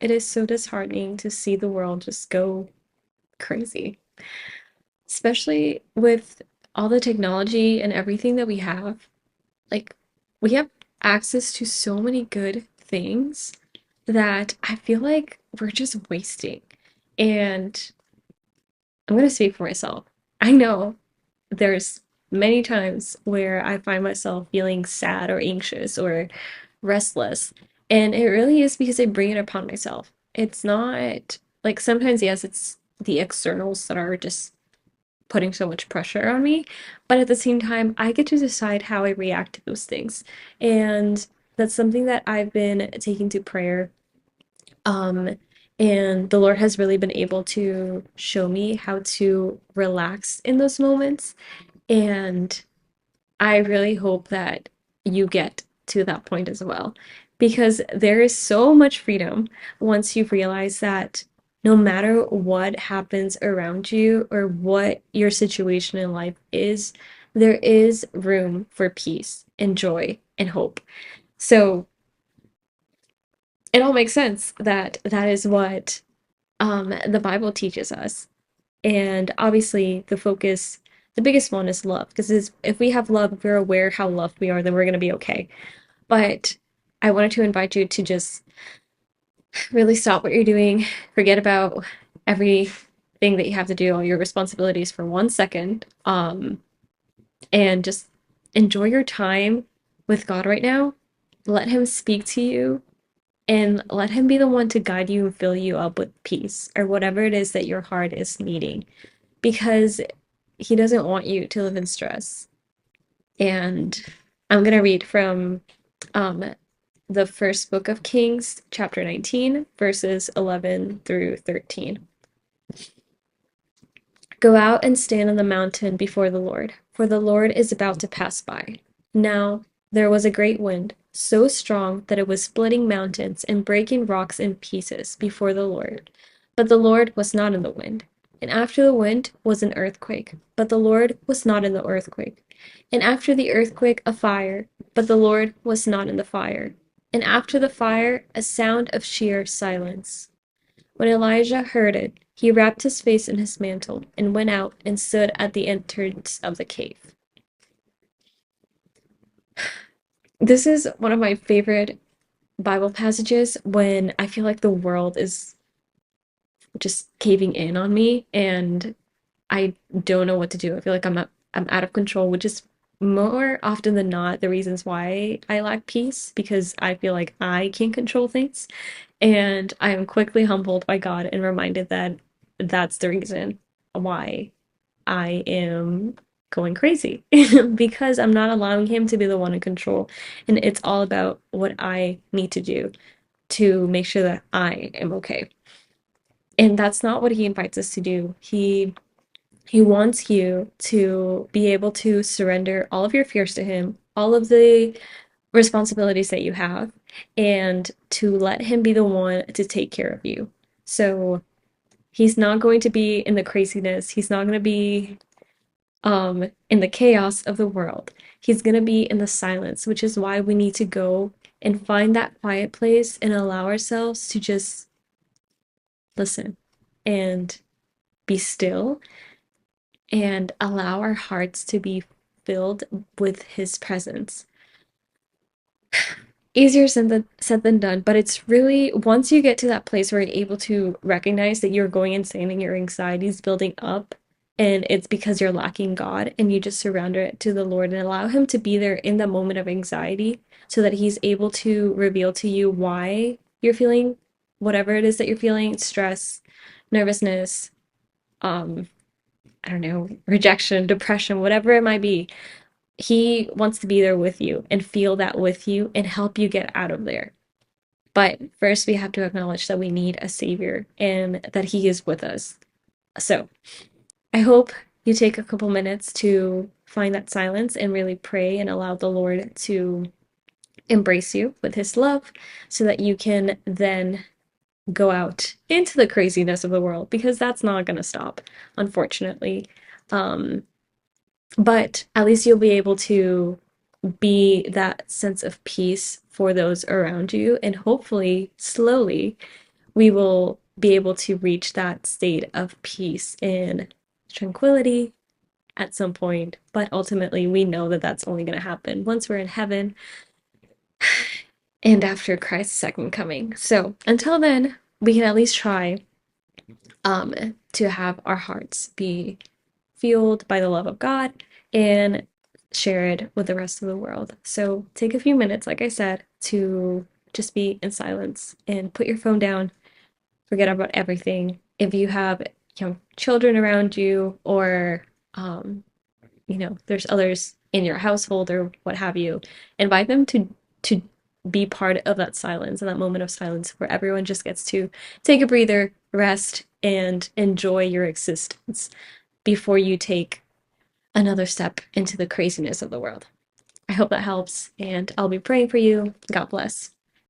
It is so disheartening to see the world just go crazy, especially with all the technology and everything that we have. Like, we have access to so many good things that I feel like we're just wasting. And I'm going to speak for myself. I know there's many times where I find myself feeling sad or anxious or restless. And it really is because I bring it upon myself. It's not like sometimes, yes, it's the externals that are just putting so much pressure on me. But at the same time, I get to decide how I react to those things. And that's something that I've been taking to prayer. Um, and the Lord has really been able to show me how to relax in those moments. And I really hope that you get to that point as well, because there is so much freedom once you realize that no matter what happens around you or what your situation in life is, there is room for peace and joy and hope. So it all makes sense that that is what the Bible teaches us. And obviously, the biggest one is love, because if we have love, if we're aware how loved we are, then we're going to be okay. But I wanted to invite you to just really stop what you're doing, forget about everything that you have to do, all your responsibilities for 1 second, and just enjoy your time with God right now. Let Him speak to you and let Him be the one to guide you and fill you up with peace or whatever it is that your heart is needing. Because He doesn't want you to live in stress. And I'm going to read from um, the first book of Kings, chapter 19, verses 11 through 13. Go out and stand on the mountain before the Lord, for the Lord is about to pass by. Now there was a great wind, so strong that it was splitting mountains and breaking rocks in pieces before the Lord. But the Lord was not in the wind. And after the wind was an earthquake, but the Lord was not in the earthquake. And after the earthquake, a fire, but the Lord was not in the fire. And after the fire, a sound of sheer silence. When Elijah heard it, he wrapped his face in his mantle and went out and stood at the entrance of the cave. This is one of my favorite Bible passages when I feel like the world is just caving in on me and I don't know what to do. I feel like I'm out of control, which is more often than not the reasons why I lack peace, because I feel like I can't control things. And I am quickly humbled by God and reminded that that's the reason why I am going crazy because I'm not allowing him to be the one in control. And it's all about what I need to do to make sure that I am okay. And that's not what he invites us to do. He wants you to be able to surrender all of your fears to him, all of the responsibilities that you have, and to let him be the one to take care of you. So he's not going to be in the craziness. He's not going to be in the chaos of the world. He's going to be in the silence, which is why we need to go and find that quiet place and allow ourselves to just listen and be still and allow our hearts to be filled with his presence. Easier said than done, but it's really once you get to that place where you're able to recognize that you're going insane and your anxiety is building up, and it's because you're lacking God, and you just surrender it to the Lord and allow Him to be there in the moment of anxiety so that He's able to reveal to you why you're feeling whatever it is that you're feeling, stress, nervousness, um, I don't know, rejection, depression, whatever it might be. He wants to be there with you and feel that with you and help you get out of there. But first, we have to acknowledge that we need a savior and that he is with us. So I hope you take a couple minutes to find that silence and really pray and allow the Lord to embrace you with his love so that you can then go out into the craziness of the world, because that's not going to stop, unfortunately. Um, but at least you'll be able to be that sense of peace for those around you and hopefully slowly we will be able to reach that state of peace and tranquility at some point. But ultimately, we know that that's only going to happen once we're in heaven and after Christ's second coming. So until then, we can at least try to have our hearts be fueled by the love of God and share it with the rest of the world. So take a few minutes, like I said, to just be in silence and put your phone down, forget about everything. If you have young children around you, or there's others in your household or what have you, invite them to be part of that silence and that moment of silence where everyone just gets to take a breather, rest, and enjoy your existence before you take another step into the craziness of the world. I hope that helps, and I'll be praying for you. God bless.